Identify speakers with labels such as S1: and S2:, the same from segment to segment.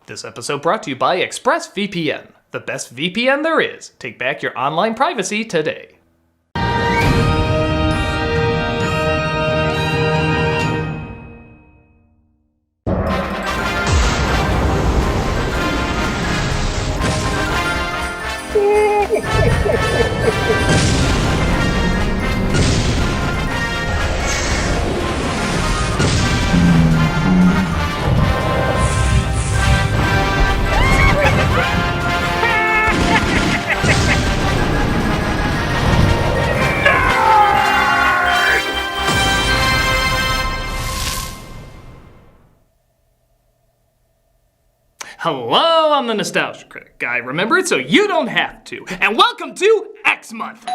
S1: This episode brought to you by ExpressVPN, the best VPN there is. Take back your online privacy today. Hello, I'm the Nostalgia Critic guy. Remember it so you don't have to. And welcome to X Month.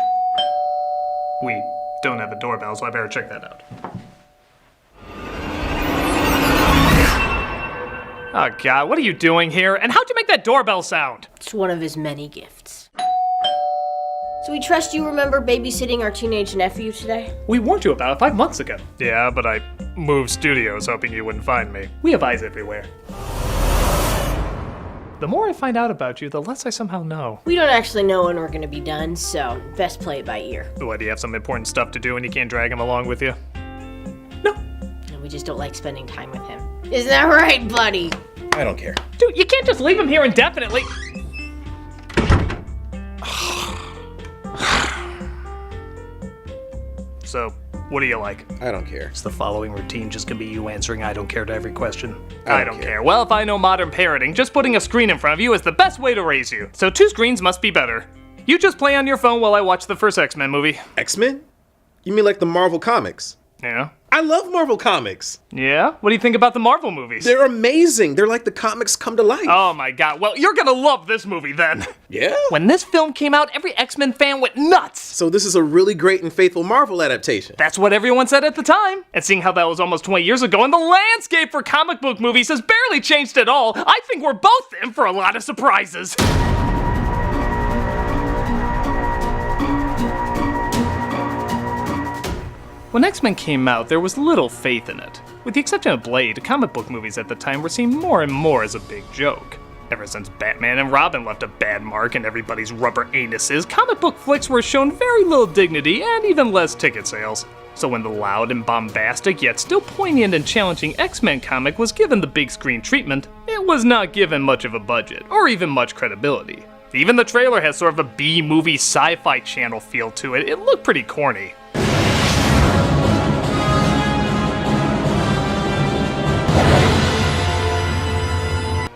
S1: We don't have a doorbell, so I better check that out. Oh God, what are you doing here? And how'd you make that doorbell sound?
S2: It's one of his many gifts. So we trust you remember babysitting our teenage nephew today?
S1: We warned you about it 5 months ago. Yeah, but I moved studios hoping you wouldn't find me. We have eyes everywhere. The more I find out about you, the less I somehow know.
S2: We don't actually know when we're gonna be done, so best play it by ear.
S1: What, do you have some important stuff to do and you can't drag him along with you? No.
S2: And we just don't like spending time with him. Isn't that right, buddy?
S3: I don't care.
S1: Dude, you can't just leave him here indefinitely. So, what do you like?
S3: I don't care.
S1: Is the following routine just gonna be you answering I don't care to every question? I don't care. Well, if I know modern parenting, just putting a screen in front of you is the best way to raise you. So 2 screens must be better. You just play on your phone while I watch the first X-Men movie.
S3: X-Men? You mean like the Marvel comics?
S1: Yeah?
S3: I love Marvel comics.
S1: Yeah? What do you think about the Marvel movies?
S3: They're amazing. They're like the comics come to life.
S1: Oh my God. Well, you're gonna love this movie then.
S3: Yeah?
S1: When this film came out, every X-Men fan went nuts.
S3: So this is a really great and faithful Marvel adaptation.
S1: That's what everyone said at the time. And seeing how that was almost 20 years ago, and the landscape for comic book movies has barely changed at all, I think we're both in for a lot of surprises. When X-Men came out, there was little faith in it. With the exception of Blade, comic book movies at the time were seen more and more as a big joke. Ever since Batman and Robin left a bad mark in everybody's rubber anuses, comic book flicks were shown very little dignity and even less ticket sales. So when the loud and bombastic yet still poignant and challenging X-Men comic was given the big screen treatment, it was not given much of a budget, or even much credibility. Even the trailer has sort of a B-movie sci-fi channel feel to it. It looked pretty corny.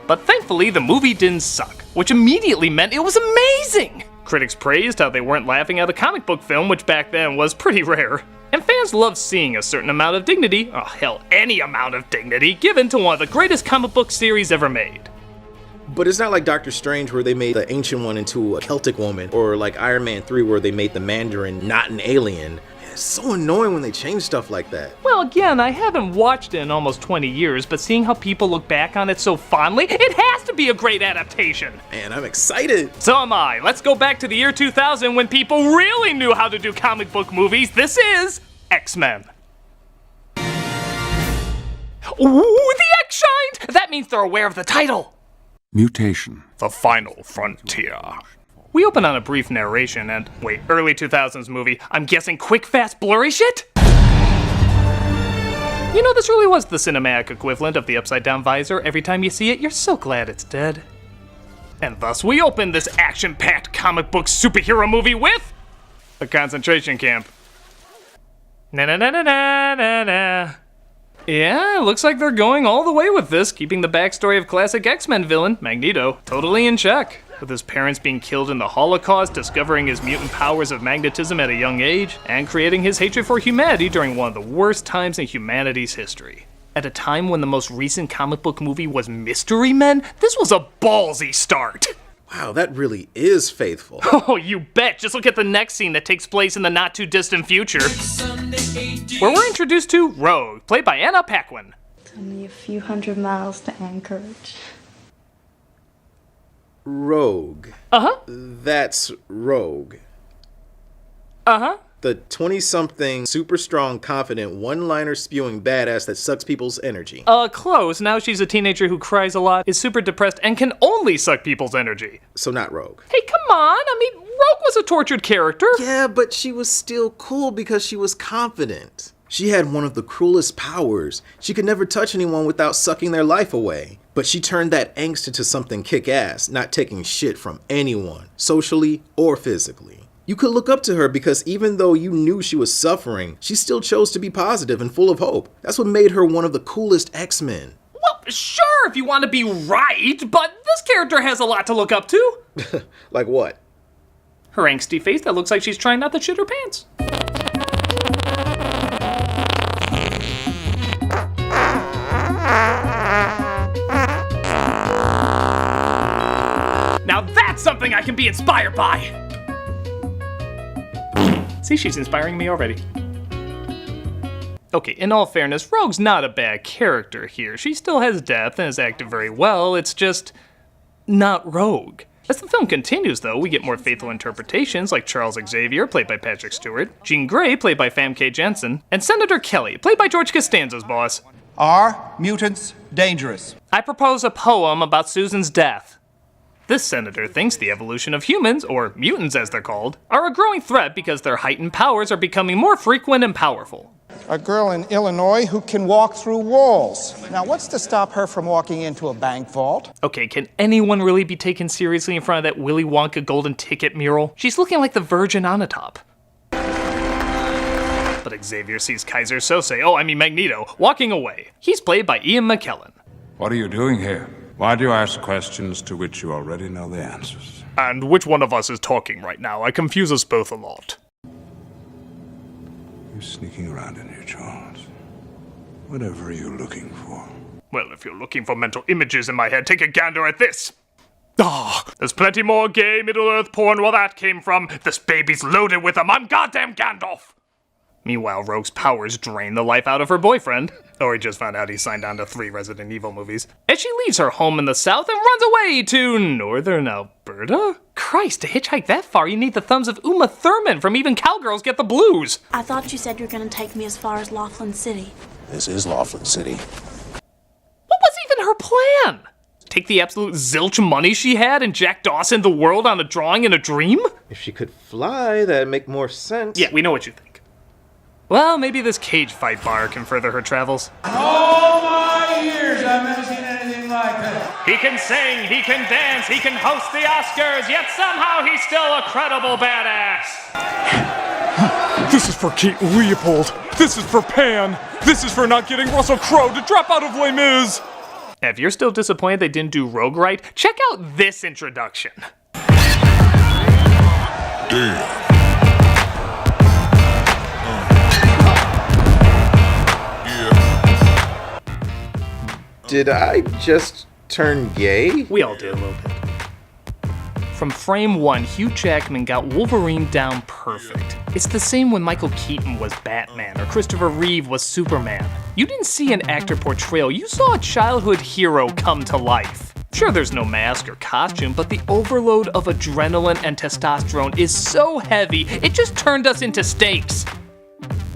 S1: But thankfully, the movie didn't suck, which immediately meant it was amazing! Critics praised how they weren't laughing at a comic book film, which back then was pretty rare. And fans loved seeing a certain amount of dignity, oh hell, any amount of dignity, given to one of the greatest comic book series ever made.
S3: But it's not like Doctor Strange where they made the Ancient One into a Celtic woman, or like Iron Man 3 where they made the Mandarin not an alien. It's so annoying when they change stuff like that.
S1: Well, again, I haven't watched it in almost 20 years, but seeing how people look back on it so fondly, it has to be a great adaptation.
S3: Man, I'm excited.
S1: So am I. Let's go back to the year 2000 when people really knew how to do comic book movies. This is X-Men. Ooh, the X shined! That means they're aware of the title.
S4: Mutation.
S1: The Final Frontier. We open on a brief narration and, wait, early 2000s movie, I'm guessing quick, fast, blurry shit? You know, this really was the cinematic equivalent of the upside-down visor. Every time you see it, you're so glad it's dead. And thus we open this action-packed comic book superhero movie with a concentration camp. Na-na-na-na-na-na-na. Yeah, looks like they're going all the way with this, keeping the backstory of classic X-Men villain, Magneto, totally in check. With his parents being killed in the Holocaust, discovering his mutant powers of magnetism at a young age, and creating his hatred for humanity during one of the worst times in humanity's history. At a time when the most recent comic book movie was Mystery Men, this was a ballsy start.
S3: Wow, that really is faithful.
S1: Oh, you bet. Just look at the next scene that takes place in the not-too-distant future, where we're introduced to Rogue, played by Anna Paquin.
S5: Only a few hundred miles to Anchorage.
S3: Rogue.
S1: Uh-huh.
S3: That's Rogue.
S1: Uh-huh.
S3: The 20-something, super strong, confident, one-liner spewing badass that sucks people's energy.
S1: Close. Now she's a teenager who cries a lot, is super depressed, and can only suck people's energy.
S3: So not Rogue.
S1: Hey, come on. I mean, Rogue was a tortured character.
S3: Yeah, but she was still cool because she was confident. She had one of the cruelest powers. She could never touch anyone without sucking their life away. But she turned that angst into something kick-ass, not taking shit from anyone, socially or physically. You could look up to her because even though you knew she was suffering, she still chose to be positive and full of hope. That's what made her one of the coolest X-Men.
S1: Well, sure, if you want to be right, but this character has a lot to look up to.
S3: Like what?
S1: Her angsty face that looks like she's trying not to shit her pants. Now that's something I can be inspired by! See, she's inspiring me already. Okay, in all fairness, Rogue's not a bad character here. She still has depth and is acted very well, it's just not Rogue. As the film continues, though, we get more faithful interpretations like Charles Xavier, played by Patrick Stewart, Jean Grey, played by Famke Janssen, and Senator Kelly, played by George Costanza's boss.
S4: Are mutants dangerous?
S1: I propose a poem about Susan's death. This senator thinks the evolution of humans, or mutants as they're called, are a growing threat because their heightened powers are becoming more frequent and powerful.
S6: A girl in Illinois who can walk through walls. Now, what's to stop her from walking into a bank vault?
S1: Okay, can anyone really be taken seriously in front of that Willy Wonka golden ticket mural? She's looking like the Virgin on a top. But Xavier sees Kaiser Sose, Magneto, walking away. He's played by Ian McKellen.
S7: What are you doing here? Why do you ask questions to which you already know the answers?
S1: And which one of us is talking right now? I confuse us both a lot.
S7: You're sneaking around in here, Charles. Whatever are you looking for?
S1: Well, if you're looking for mental images in my head, take a gander at this. There's plenty more gay Middle-earth porn where that came from. This baby's loaded with them. I'm goddamn Gandalf. Meanwhile, Rogue's powers drain the life out of her boyfriend. Or he just found out he signed on to 3 Resident Evil movies. As she leaves her home in the south and runs away to northern Alberta? Christ, to hitchhike that far, you need the thumbs of Uma Thurman from Even Cowgirls Get the Blues.
S8: I thought you said you were going to take me as far as Laughlin City.
S3: This is Laughlin City.
S1: What was even her plan? Take the absolute zilch money she had and Jack Dawson the world on a drawing in a dream?
S3: If she could fly, that'd make more sense.
S1: Yeah, we know what you think. Well, maybe this cage fight bar can further her travels.
S4: All my years, I've never seen anything like that.
S1: He can sing, he can dance, he can host the Oscars, yet somehow he's still a credible badass.
S9: This is for Kate Leopold. This is for Pan. This is for not getting Russell Crowe to drop out of Les Mis.
S1: If you're still disappointed they didn't do Rogue right, check out this introduction.
S7: Damn.
S3: Did I just turn gay?
S1: We all did a little bit. From frame 1, Hugh Jackman got Wolverine down perfect. It's the same when Michael Keaton was Batman or Christopher Reeve was Superman. You didn't see an actor portrayal, you saw a childhood hero come to life. Sure, there's no mask or costume, but the overload of adrenaline and testosterone is so heavy, it just turned us into steaks.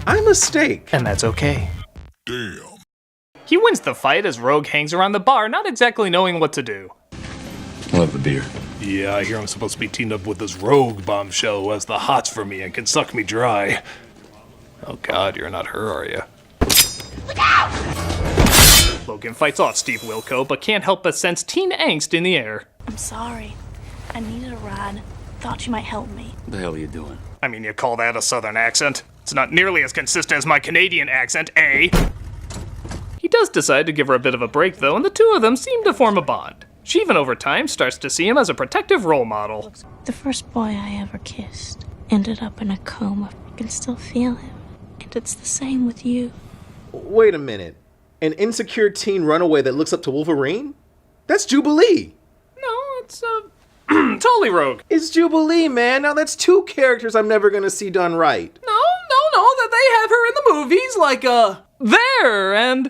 S3: I'm a steak.
S1: And that's okay.
S7: Damn.
S1: He wins the fight as Rogue hangs around the bar, not exactly knowing what to do.
S7: Love the beer.
S9: Yeah, I hear I'm supposed to be teamed up with this rogue bombshell who has the hots for me and can suck me dry. Oh god, you're not her, are you?
S1: Look out! Logan fights off Steve Wilco, but can't help but sense teen angst in the air.
S8: I'm sorry. I needed a ride. Thought you might help me.
S7: What the hell are you doing?
S1: I mean, you call that a southern accent? It's not nearly as consistent as my Canadian accent, eh? He does decide to give her a bit of a break, though, and the two of them seem to form a bond. She even over time starts to see him as a protective role model.
S8: The first boy I ever kissed ended up in a coma. I can still feel him. And it's the same with you.
S3: Wait a minute. An insecure teen runaway that looks up to Wolverine? That's Jubilee.
S1: No, it's, totally Rogue.
S3: It's Jubilee, man. Now that's 2 characters I'm never gonna see done right.
S1: No, that they have her in the movies, like, there, and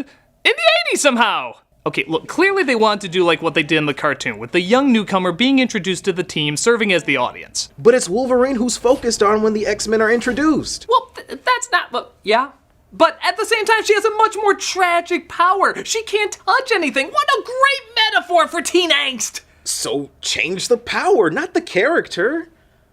S1: in the 80s somehow. Okay, look, clearly they wanted to do like what they did in the cartoon, with the young newcomer being introduced to the team, serving as the audience.
S3: But it's Wolverine who's focused on when the X-Men are introduced.
S1: Well, that's not, but yeah. But at the same time, she has a much more tragic power. She can't touch anything. What a great metaphor for teen angst!
S3: So change the power, not the character.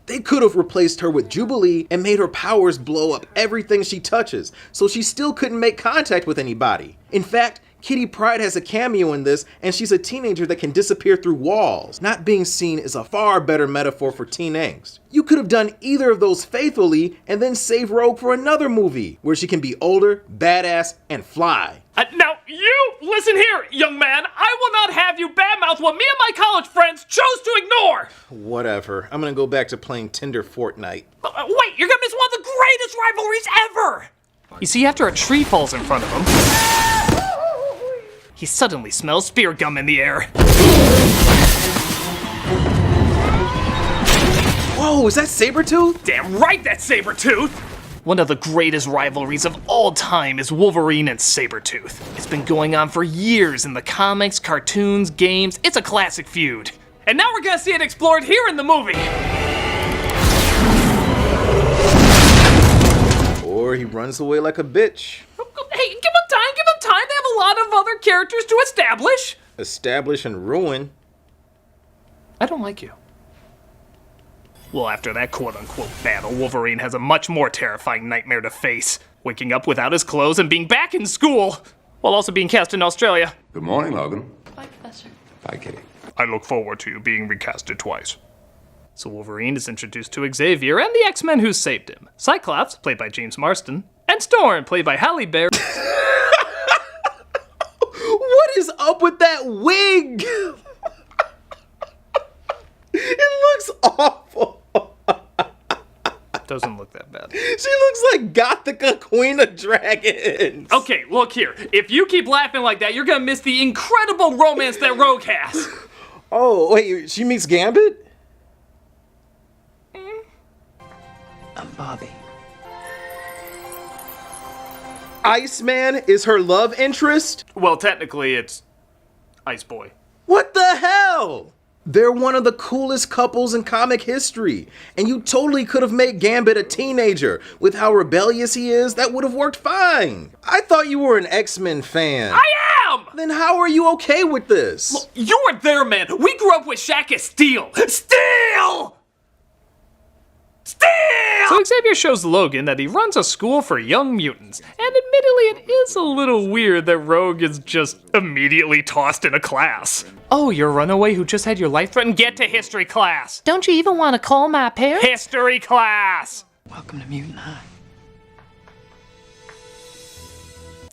S3: They could have replaced her with Jubilee and made her powers blow up everything she touches, so she still couldn't make contact with anybody. In fact, Kitty Pryde has a cameo in this, and she's a teenager that can disappear through walls. Not being seen is a far better metaphor for teen angst. You could have done either of those faithfully and then save Rogue for another movie, where she can be older, badass, and fly.
S1: Now, you listen here, young man. I will not have you badmouth what me and my college friends chose to ignore.
S3: Whatever. I'm gonna go back to playing Tinder Fortnite.
S1: Wait, you're gonna miss one of the greatest rivalries ever! You see, after a tree falls in front of him, he suddenly smells spear gum in the air.
S3: Whoa, is that Sabretooth?
S1: Damn right that's Sabretooth! One of the greatest rivalries of all time is Wolverine and Sabretooth. It's been going on for years in the comics, cartoons, games. It's a classic feud. And now we're gonna see it explored here in the movie.
S3: Or he runs away like a bitch.
S1: Hey, give them time, give them time. They have a lot of other characters to establish.
S3: Establish and ruin.
S1: I don't like you. Well, after that quote-unquote battle, Wolverine has a much more terrifying nightmare to face. Waking up without his clothes and being back in school, while also being cast in Australia.
S7: Good morning, Logan.
S8: Bye, Professor.
S7: Bye, Kitty.
S9: I look forward to you being recasted twice.
S1: So Wolverine is introduced to Xavier and the X-Men who saved him. Cyclops, played by James Marsden, and Storm, played by Halle Berry.
S3: What is up with that wig? It looks awful.
S1: Doesn't look that bad.
S3: She looks like Gothica Queen of Dragons.
S1: Okay, look here. If you keep laughing like that, you're gonna miss the incredible romance that Rogue has.
S3: Oh, wait, she meets Gambit?
S10: I'm Bobby.
S3: Iceman is her love interest?
S1: Well, technically, it's Ice Boy.
S3: What the hell? They're one of the coolest couples in comic history, and you totally could have made Gambit a teenager. With how rebellious he is, that would have worked fine. I thought you were an X-Men fan.
S1: I am!
S3: Then how are you okay with this?
S1: Look, you weren't there, man. We grew up with Shaq as Steel. Steel! So Xavier shows Logan that he runs a school for young mutants, and admittedly it is a little weird that Rogue is just immediately tossed in a class. Oh, you're a runaway who just had your life threatened? Get to history class! Don't you even want to call my parents? History class!
S10: Welcome to Mutant High.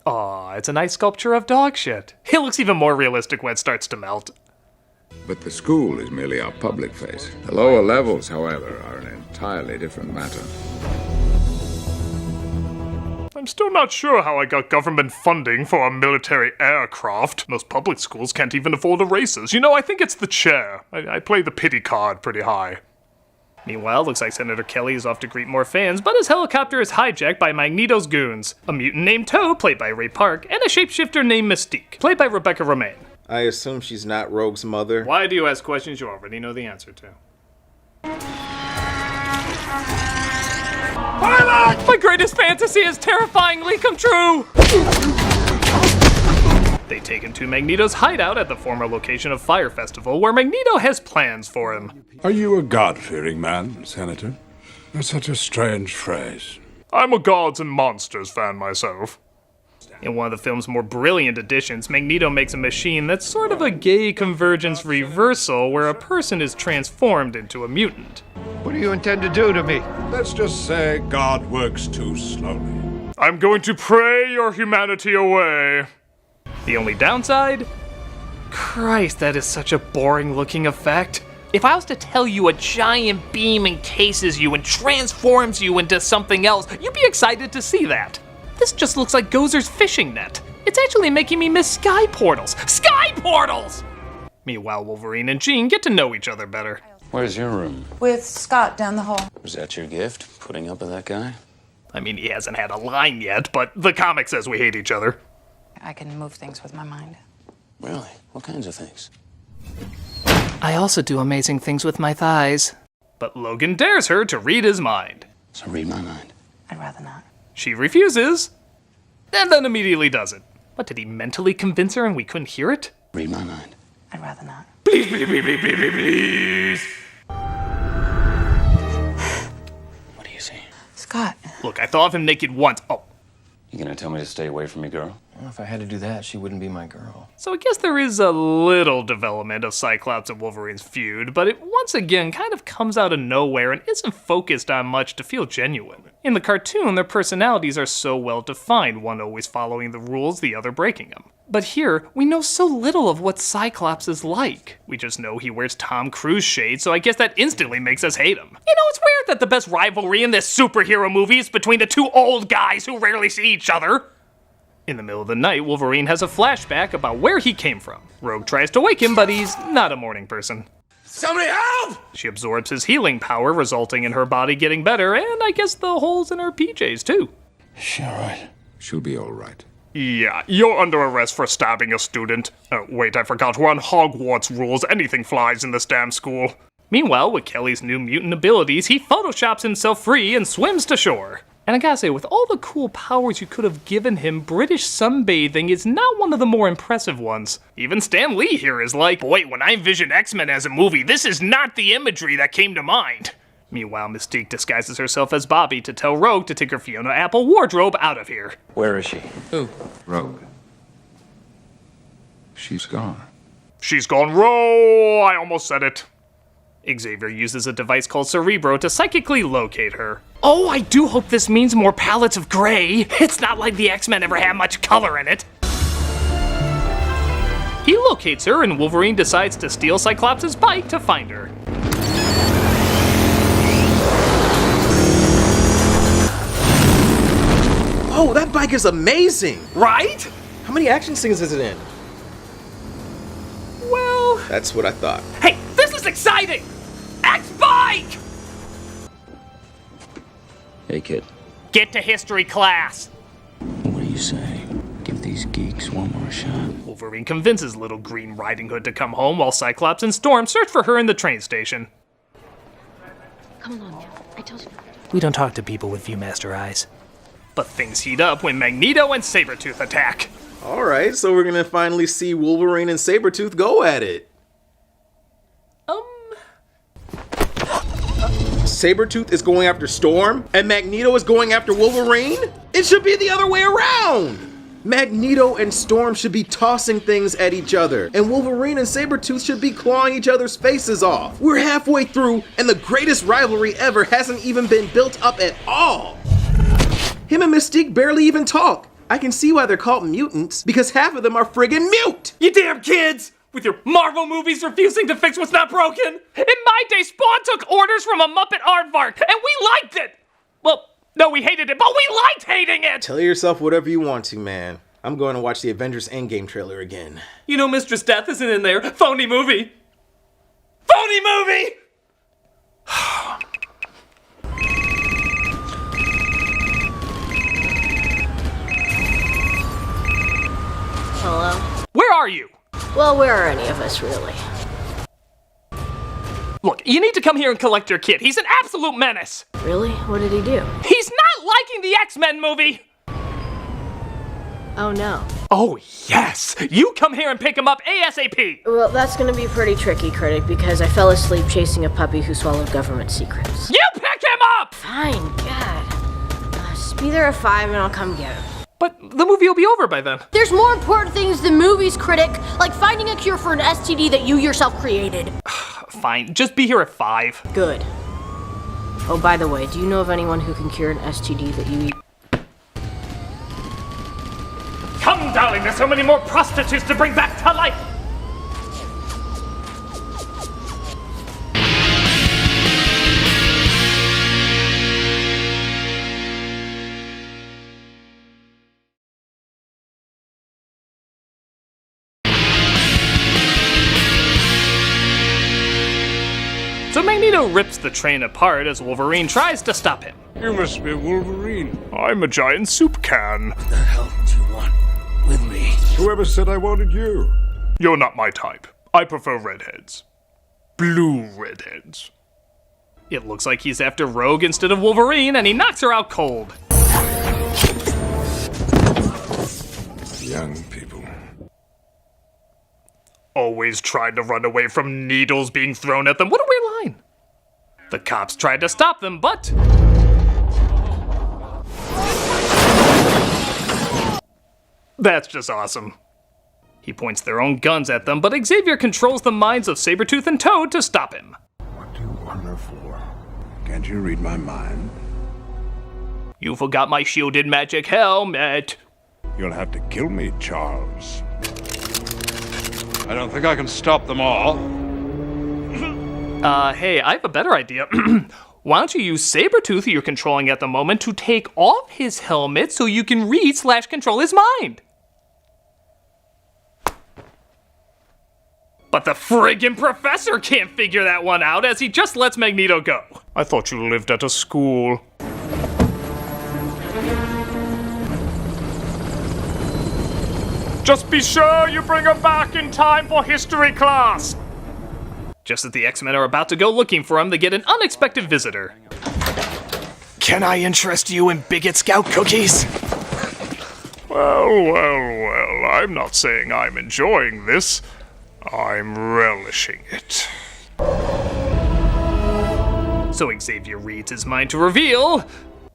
S1: Aw, it's a nice sculpture of dog shit. It looks even more realistic when it starts to melt.
S7: But the school is merely our public face. The lower levels, however, are an entirely different matter.
S9: I'm still not sure how I got government funding for a military aircraft. Most public schools can't even afford erasers. You know, I think it's the chair. I play the pity card pretty high.
S1: Meanwhile, looks like Senator Kelly is off to greet more fans, but his helicopter is hijacked by Magneto's goons. A mutant named Toe, played by Ray Park, and a shapeshifter named Mystique, played by Rebecca Romaine.
S3: I assume she's not Rogue's mother.
S1: Why do you ask questions you already know the answer to? Pilot! My greatest fantasy has terrifyingly come true! They take him to Magneto's hideout at the former location of Fire Festival, where Magneto has plans for him.
S7: Are you a God-fearing man, Senator? That's such a strange phrase.
S9: I'm a Gods and Monsters fan myself.
S1: In one of the film's more brilliant additions, Magneto makes a machine that's sort of a gay convergence reversal where a person is transformed into a mutant.
S11: What do you intend to do to me?
S7: Let's just say God works too slowly.
S9: I'm going to pray your humanity away.
S1: The only downside? Christ, that is such a boring looking effect. If I was to tell you a giant beam encases you and transforms you into something else, you'd be excited to see that. This just looks like Gozer's fishing net. It's actually making me miss sky portals. Sky portals! Meanwhile, Wolverine and Jean get to know each other better.
S12: Where's your room?
S13: With Scott down the hall.
S12: Was that your gift, putting up with that guy?
S1: I mean, he hasn't had a line yet, but the comic says we hate each other.
S13: I can move things with my mind.
S12: Really? What kinds of things?
S1: I also do amazing things with my thighs. But Logan dares her to read his mind.
S12: So read my mind.
S13: I'd rather not.
S1: She refuses, and then immediately does it. What, did he mentally convince her and we couldn't hear it?
S12: Read my mind.
S13: I'd rather not.
S9: Please, please, please, please, please, please.
S12: What do you see?
S13: Scott.
S1: Look, I thought of him naked once. Oh.
S12: You gonna tell me to stay away from me, girl?
S10: Well, if I had to do that, she wouldn't be my girl.
S1: So I guess there is a little development of Cyclops and Wolverine's feud, but it once again kind of comes out of nowhere and isn't focused on much to feel genuine. In the cartoon, their personalities are so well defined, one always following the rules, the other breaking them. But here, we know so little of what Cyclops is like. We just know he wears Tom Cruise shades, so I guess that instantly makes us hate him. You know, it's weird that the best rivalry in this superhero movie is between the two old guys who rarely see each other. In the middle of the night, Wolverine has a flashback about where he came from. Rogue tries to wake him, but he's not a morning person.
S4: Somebody help!
S1: She absorbs his healing power, resulting in her body getting better, and I guess the holes in her PJs too.
S12: Is she alright?
S7: She'll be all right.
S9: Yeah, you're under arrest for stabbing a student. Wait, I forgot, we're on Hogwarts rules. Anything flies in this damn school.
S1: Meanwhile, with Kelly's new mutant abilities, he photoshops himself free and swims to shore. And I gotta say, with all the cool powers you could have given him, British sunbathing is not one of the more impressive ones. Even Stan Lee here is like, boy, when I envisioned X-Men as a movie, this is not the imagery that came to mind. Meanwhile, Mystique disguises herself as Bobby to tell Rogue to take her Fiona Apple wardrobe out of here.
S12: Where is she?
S10: Who?
S7: Rogue. She's gone.
S9: She's gone row! I almost said it.
S1: Xavier uses a device called Cerebro to psychically locate her. Oh, I do hope this means more palettes of gray. It's not like the X-Men ever had much color in it. He locates her, and Wolverine decides to steal Cyclops' bike to find her.
S3: Oh, that bike is amazing!
S1: Right?
S3: How many action scenes is it in?
S1: Well...
S3: That's what I thought.
S1: Hey, this is exciting! X-Bike!
S12: Hey, kid.
S1: Get to history class.
S12: What do you say? Give these geeks one more shot.
S1: Wolverine convinces Little Green Riding Hood to come home while Cyclops and Storm search for her in the train station.
S8: Come along now. I told you.
S1: We don't talk to people with Viewmaster eyes. But things heat up when Magneto and Sabretooth attack.
S3: Alright, so we're gonna finally see Wolverine and Sabretooth go at it. Sabretooth is going after Storm, and Magneto is going after Wolverine? It should be the other way around! Magneto and Storm should be tossing things at each other, and Wolverine and Sabretooth should be clawing each other's faces off. We're halfway through, and the greatest rivalry ever hasn't even been built up at all. Him and Mystique barely even talk. I can see why they're called mutants, because half of them are friggin' mute!
S1: You damn kids! With your Marvel movies refusing to fix what's not broken? In my day, Spawn took orders from a Muppet aardvark, and we liked it! Well, no, we hated it, but we liked hating it!
S3: Tell yourself whatever you want to, man. I'm going to watch the Avengers Endgame trailer again.
S1: You know Mistress Death isn't in there. Phony movie! Phony movie!
S2: Hello?
S1: Where are you?
S2: Well, where are any of us, really?
S1: Look, you need to come here and collect your kid. He's an absolute menace.
S2: Really? What did he do?
S1: He's not liking the X-Men movie.
S2: Oh, no.
S1: Oh, yes. You come here and pick him up ASAP.
S2: Well, that's gonna be pretty tricky, Critic, because I fell asleep chasing a puppy who swallowed government secrets.
S1: You pick him up!
S2: Fine, God. Just be there at 5 and I'll come get him.
S1: But the movie will be over by then.
S2: There's more important things than movies, Critic, like finding a cure for an STD that you yourself created.
S1: Fine, just be here at 5.
S2: Good. Oh, by the way, do you know of anyone who can cure an STD that you eat?
S1: Come, darling, there's so many more prostitutes to bring back to life. So Magneto rips the train apart as Wolverine tries to stop him.
S9: You must be Wolverine. I'm a giant soup can.
S12: What the hell do you want with me?
S7: Whoever said I wanted you?
S9: You're not my type. I prefer redheads. Blue redheads.
S1: It looks like he's after Rogue instead of Wolverine, and he knocks her out cold.
S7: Young people.
S9: Always tried to run away from needles being thrown at them. What a weird line.
S1: The cops tried to stop them, but... That's just awesome. He points their own guns at them, but Xavier controls the minds of Sabretooth and Toad to stop him.
S7: What do you wonder for? Can't you read my mind?
S1: You forgot my shielded magic helmet.
S7: You'll have to kill me, Charles.
S11: I don't think I can stop them all.
S1: Hey, I have a better idea. Why don't you use Sabretooth, who you're controlling at the moment, to take off his helmet so you can read/control his mind? But the friggin' professor can't figure that one out, as he just lets Magneto go.
S9: I thought you lived at a school. Just be sure you bring her back in time for history class.
S1: Just as the X-Men are about to go looking for him, they get an unexpected visitor. Can I interest you in Bigot Scout cookies?
S9: Well, I'm not saying I'm enjoying this. I'm relishing it.
S1: So Xavier reads his mind to reveal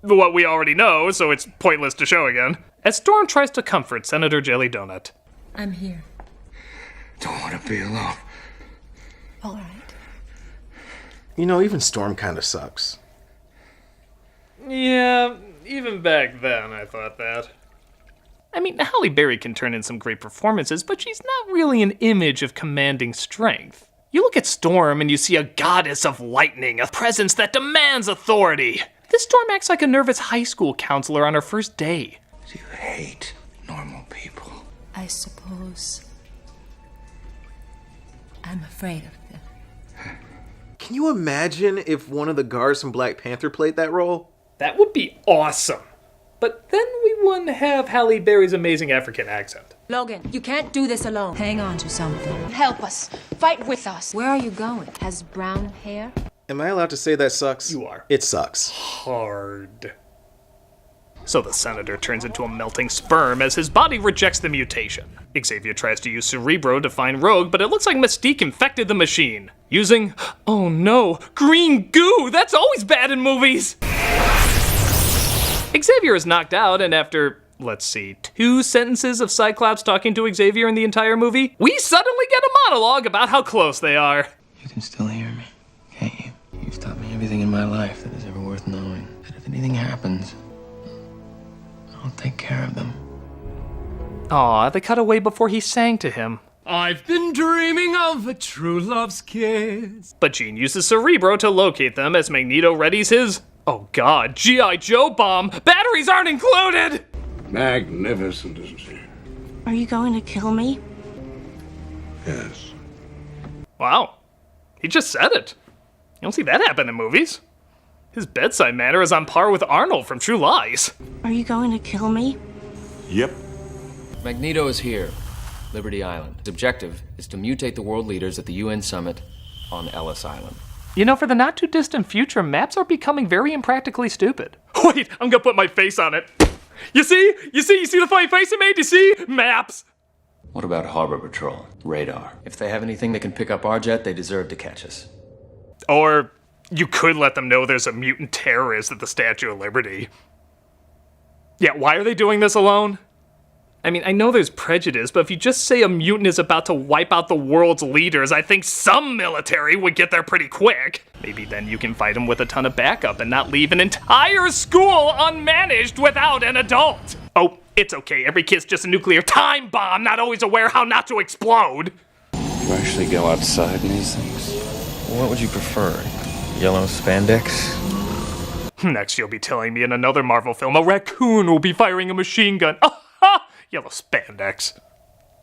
S1: what we already know, so it's pointless to show again, as Storm tries to comfort Senator Jelly Donut.
S13: I'm here.
S12: Don't want to be alone.
S13: All right.
S3: You know, even Storm kind of sucks.
S1: Yeah, even back then I thought that. I mean, Halle Berry can turn in some great performances, but she's not really an image of commanding strength. You look at Storm and you see a goddess of lightning, a presence that demands authority. This Storm acts like a nervous high school counselor on her first day.
S12: You hate normal people.
S13: I suppose I'm afraid of them.
S3: Can you imagine if one of the guards from Black Panther played that role?
S1: That would be awesome. But then we wouldn't have Halle Berry's amazing African accent.
S13: Logan, you can't do this alone. Hang on to something.
S14: Help us. Fight with us.
S13: Where are you going? Has brown hair?
S3: Am I allowed to say that sucks?
S1: You are.
S3: It sucks.
S1: Hard. So the Senator turns into a melting sperm as his body rejects the mutation. Xavier tries to use Cerebro to find Rogue, but it looks like Mystique infected the machine. Using, oh no, green goo! That's always bad in movies! Xavier is knocked out, and after, let's see, 2 sentences of Cyclops talking to Xavier in the entire movie, we suddenly get a monologue about how close they are.
S12: You can still hear me, can't you? You've taught me everything in my life that is ever worth knowing. That if anything happens, I'll take care of them.
S1: Aw, they cut away before he sang to him.
S15: I've been dreaming of a true love's kiss.
S1: But Jean uses Cerebro to locate them as Magneto readies his, oh god, G.I. Joe bomb! Batteries aren't included!
S7: Magnificent, isn't she?
S8: Are you going to kill me?
S7: Yes.
S1: Wow. He just said it. You don't see that happen in movies. His bedside manner is on par with Arnold from True Lies.
S8: Are you going to kill me?
S10: Yep. Magneto is here, Liberty Island. His objective is to mutate the world leaders at the UN summit on Ellis Island.
S1: You know, for the not-too-distant future, maps are becoming very impractically stupid. Wait, I'm gonna put my face on it. You see the funny face I made? You see? Maps!
S10: What about Harbor Patrol? Radar. If they have anything that can pick up our jet, they deserve to catch us.
S1: Or you could let them know there's a mutant terrorist at the Statue of Liberty. Yeah, why are they doing this alone? I mean, I know there's prejudice, but if you just say a mutant is about to wipe out the world's leaders, I think some military would get there pretty quick. Maybe then you can fight him with a ton of backup and not leave an entire school unmanaged without an adult. Oh, it's okay. Every kid's just a nuclear time bomb, not always aware how not to explode.
S10: You actually go outside in these things? What would you prefer? Yellow spandex?
S1: Next you'll be telling me in another Marvel film a raccoon will be firing a machine gun. Oh, ha! Yellow spandex.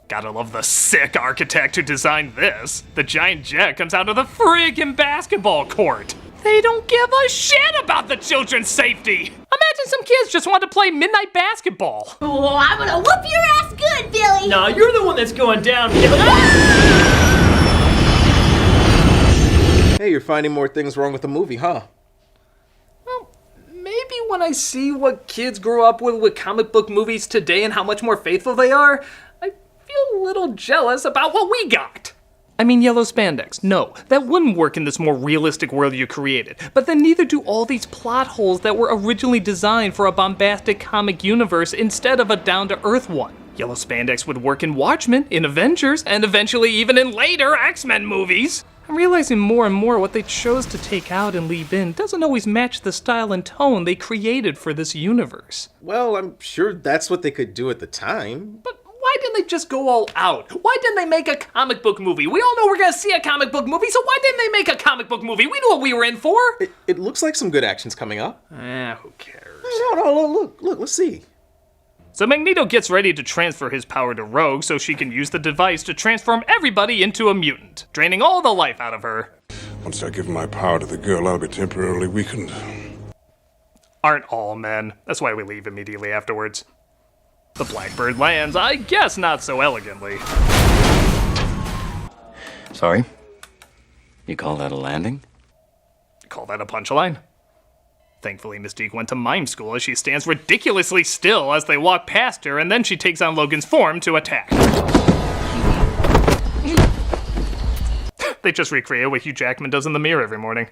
S1: Gotta love the sick architect who designed this. The giant jet comes out of the friggin' basketball court. They don't give a shit about the children's safety! Imagine some kids just want to play midnight basketball.
S2: Oh, I'm gonna whoop your ass good, Billy!
S16: No, you're the one that's going down.
S3: Hey, you're finding more things wrong with the movie, huh?
S1: Well, maybe when I see what kids grow up with comic book movies today and how much more faithful they are, I feel a little jealous about what we got. I mean yellow spandex. No, that wouldn't work in this more realistic world you created. But then neither do all these plot holes that were originally designed for a bombastic comic universe instead of a down-to-earth one. Yellow spandex would work in Watchmen, in Avengers, and eventually even in later X-Men movies. I'm realizing more and more what they chose to take out and leave in doesn't always match the style and tone they created for this universe.
S3: Well, I'm sure that's what they could do at the time.
S1: But why didn't they just go all out? Why didn't they make a comic book movie? We all know we're gonna see a comic book movie, so why didn't they make a comic book movie? We knew what we were in for!
S3: It looks like some good action's coming up.
S1: Who cares?
S3: No, look, let's see.
S1: So Magneto gets ready to transfer his power to Rogue so she can use the device to transform everybody into a mutant, draining all the life out of her.
S11: Once I give my power to the girl, I'll be temporarily weakened.
S1: Aren't all men. That's why we leave immediately afterwards. The Blackbird lands, I guess not so elegantly.
S12: Sorry? You call that a landing?
S1: Call that a punchline? Thankfully, Mystique went to mime school as she stands ridiculously still as they walk past her, and then she takes on Logan's form to attack. They just recreate what Hugh Jackman does in the mirror every morning.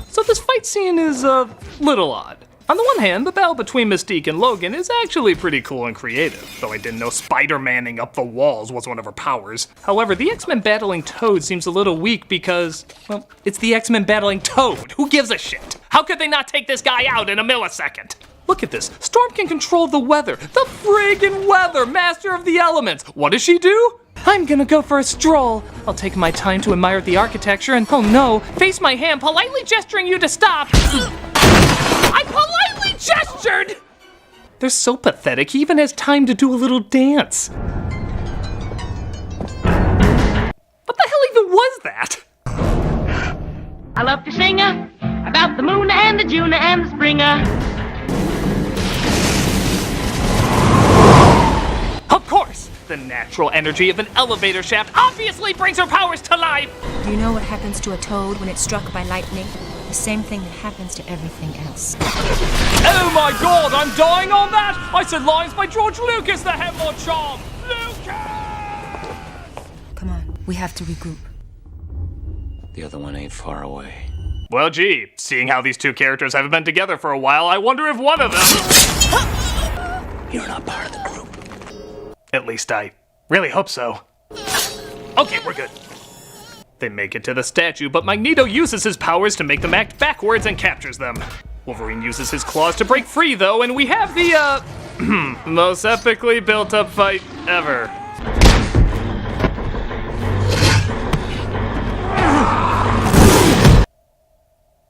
S1: So this fight scene is a little odd. On the one hand, the battle between Mystique and Logan is actually pretty cool and creative, though I didn't know Spider-Manning up the walls was one of her powers. However, the X-Men battling Toad seems a little weak because, well, it's the X-Men battling Toad. Who gives a shit? How could they not take this guy out in a millisecond? Look at this. Storm can control the weather. The friggin' weather, master of the elements. What does she do? I'm gonna go for a stroll. I'll take my time to admire the architecture and, oh no, face my hand, politely gesturing you to stop. I politely gestured! They're so pathetic, he even has time to do a little dance. What the hell even was that?
S17: I love to sing about the moon and the June and the springer.
S1: Of course! The natural energy of an elevator shaft obviously brings her powers to life!
S13: Do you know what happens to a toad when it's struck by lightning? The same thing that happens to everything else.
S1: Oh my god, I'm dying on that! I said lines by George Lucas that have more charm! Lucas!
S13: Come on, we have to regroup.
S12: The other one ain't far away.
S1: Well, gee, seeing how these two characters haven't been together for a while, I wonder if one of them...
S12: You're not part of the group.
S1: At least I really hope so. Okay, we're good. They make it to the statue, but Magneto uses his powers to make them act backwards and captures them. Wolverine uses his claws to break free, though, and we have the, most epically built-up fight ever.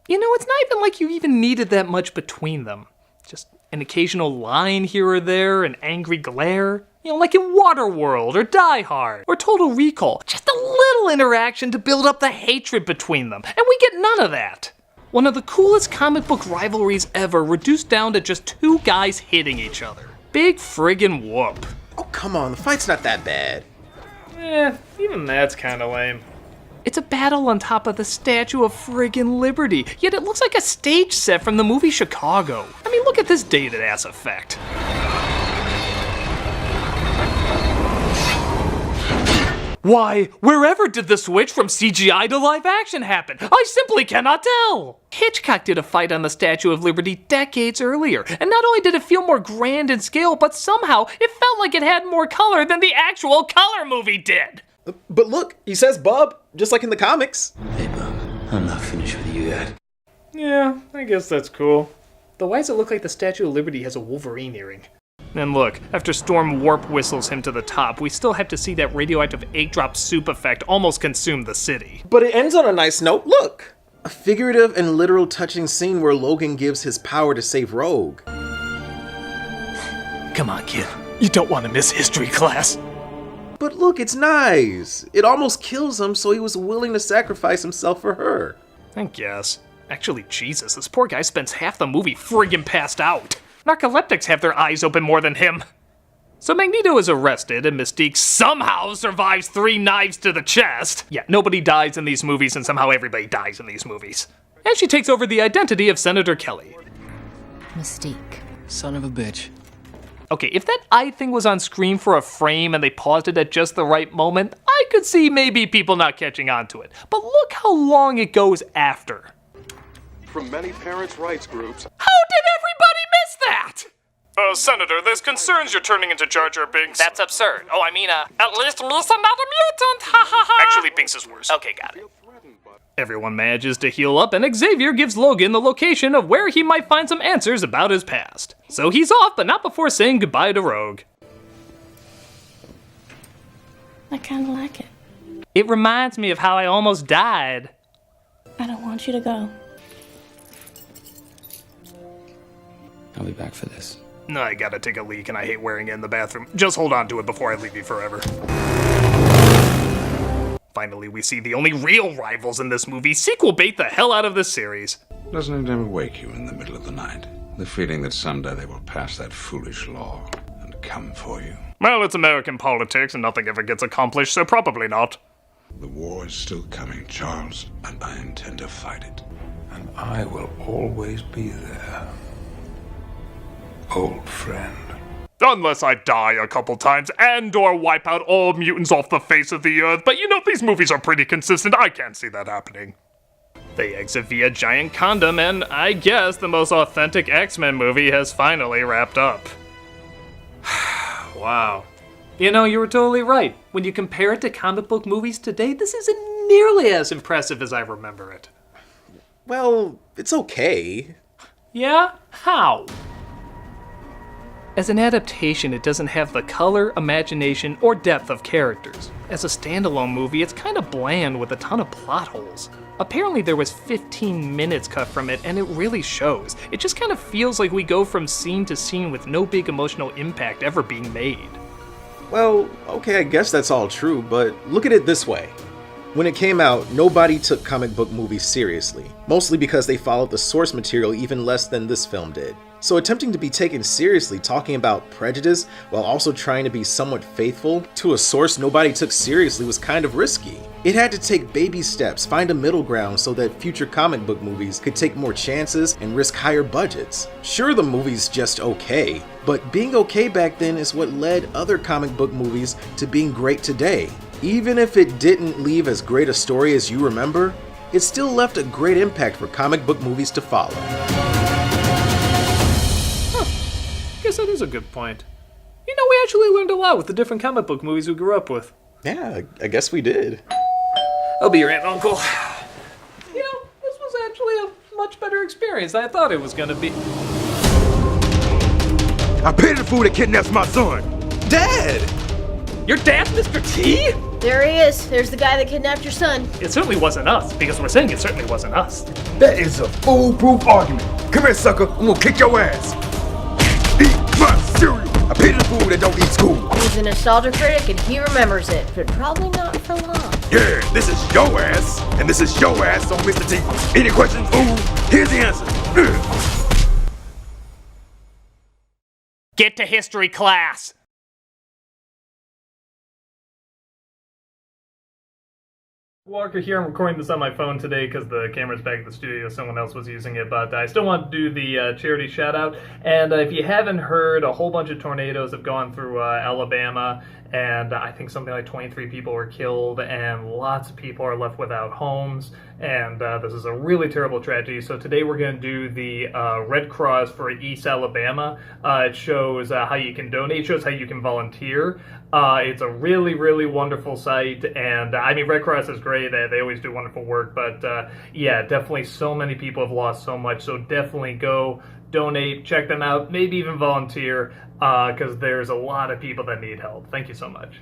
S1: You know, it's not even like you even needed that much between them. Just an occasional line here or there, an angry glare. You know, like in Waterworld, or Die Hard, or Total Recall. Just a little interaction to build up the hatred between them, and we get none of that. One of the coolest comic book rivalries ever, reduced down to just two guys hitting each other. Big friggin' whoop.
S3: Oh, come on, the fight's not that bad.
S1: Even that's kinda lame. It's a battle on top of the Statue of friggin' Liberty, yet it looks like a stage set from the movie Chicago. I mean, look at this dated ass effect. Why, wherever did the switch from CGI to live action happen? I simply cannot tell! Hitchcock did a fight on the Statue of Liberty decades earlier, and not only did it feel more grand in scale, but somehow it felt like it had more color than the actual color movie did!
S3: But look, he says bub, just like in the comics.
S12: Hey, bub, I'm not finished with you yet.
S1: Yeah, I guess that's cool. Though why does it look like the Statue of Liberty has a Wolverine earring? And look, after Storm warp whistles him to the top, we still have to see that radioactive 8-drop soup effect almost consume the city.
S3: But it ends on a nice note. Look! A figurative and literal touching scene where Logan gives his power to save Rogue.
S1: Come on, kid. You don't want to miss history class.
S3: But look, it's nice. It almost kills him, so he was willing to sacrifice himself for her.
S1: I guess. Actually, Jesus, this poor guy spends half the movie friggin' passed out. Narcoleptics have their eyes open more than him. So Magneto is arrested, and Mystique somehow survives 3 knives to the chest. Yeah, nobody dies in these movies, and somehow everybody dies in these movies. And she takes over the identity of Senator Kelly.
S13: Mystique.
S10: Son of a bitch.
S1: Okay, if that eye thing was on screen for a frame and they paused it at just the right moment, I could see maybe people not catching on to it. But look how long it goes after.
S16: From many parents' rights groups.
S1: How did everybody miss that?
S9: Senator, there's concerns you're turning into Jar Jar Binks.
S1: That's absurd. Oh, I mean,
S17: At least Misa not a mutant, ha ha ha!
S9: Actually, Binks is worse.
S1: Okay, got it. Everyone manages to heal up, and Xavier gives Logan the location of where he might find some answers about his past. So he's off, but not before saying goodbye to Rogue.
S8: I kinda like it.
S1: It reminds me of how I almost died.
S8: I don't want you to go.
S10: I'll be back for this.
S1: No, I gotta take a leak, and I hate wearing it in the bathroom. Just hold on to it before I leave you forever. Finally, we see the only real rivals in this movie sequel bait the hell out of this series.
S7: Doesn't it ever wake you in the middle of the night? The feeling that someday they will pass that foolish law and come for you.
S9: Well, it's American politics, and nothing ever gets accomplished, so probably not.
S7: The war is still coming, Charles, and I intend to fight it. And I will always be there. Old friend.
S9: Unless I die a couple times and/or wipe out all mutants off the face of the earth, but you know, these movies are pretty consistent. I can't see that happening. They exit via giant condom, and I guess the most authentic X-Men movie has finally wrapped up.
S1: Wow. You know, you were totally right. When you compare it to comic book movies today, this isn't nearly as impressive as I remember it.
S3: Well, it's okay.
S1: Yeah? How? As an adaptation, it doesn't have the color, imagination, or depth of characters. As a standalone movie, it's kind of bland with a ton of plot holes. Apparently there was 15 minutes cut from it, and it really shows. It just kind of feels like we go from scene to scene with no big emotional impact ever being made.
S3: Well, okay, I guess that's all true, but look at it this way. When it came out, nobody took comic book movies seriously, mostly because they followed the source material even less than this film did. So attempting to be taken seriously talking about prejudice while also trying to be somewhat faithful to a source nobody took seriously was kind of risky. It had to take baby steps, find a middle ground so that future comic book movies could take more chances and risk higher budgets. Sure, the movie's just okay, but being okay back then is what led other comic book movies to being great today. Even if it didn't leave as great a story as you remember, it still left a great impact for comic book movies to follow.
S1: Guess that is a good point. You know, we actually learned a lot with the different comic book movies we grew up with.
S3: Yeah, I guess we did.
S1: I'll be your aunt and uncle. You know, this was actually a much better experience than I thought it was gonna be.
S16: I pity the fool that kidnaps my son.
S3: Dad!
S1: Your dad's Mr. T?
S2: There he is. There's the guy that kidnapped your son.
S1: It certainly wasn't us, because we're saying it certainly wasn't us.
S16: That is a foolproof argument. Come here, sucker. I'm gonna kick your ass. Eat my cereal. I pity the fool that don't eat school.
S2: He's a nostalgia critic and he remembers it, but probably not for long.
S16: Yeah, this is your ass, and this is your ass on Mr. T. Any questions, fool? Here's the answer.
S1: Get to history class! Walker here. I'm recording this on my phone today because the camera's back at the studio. Someone else was using it, but I still want to do the charity shout out. And if you haven't heard, a whole bunch of tornadoes have gone through Alabama, and I think something like 23 people were killed, and lots of people are left without homes. And this is a really terrible tragedy. So today we're going to do the Red Cross for East Alabama. It shows how you can donate, it shows how you can volunteer. It's a really, really wonderful site, and I mean, Red Cross is great. They always do wonderful work, but yeah, definitely so many people have lost so much, so definitely go donate, check them out, maybe even volunteer, because there's a lot of people that need help. Thank you so much.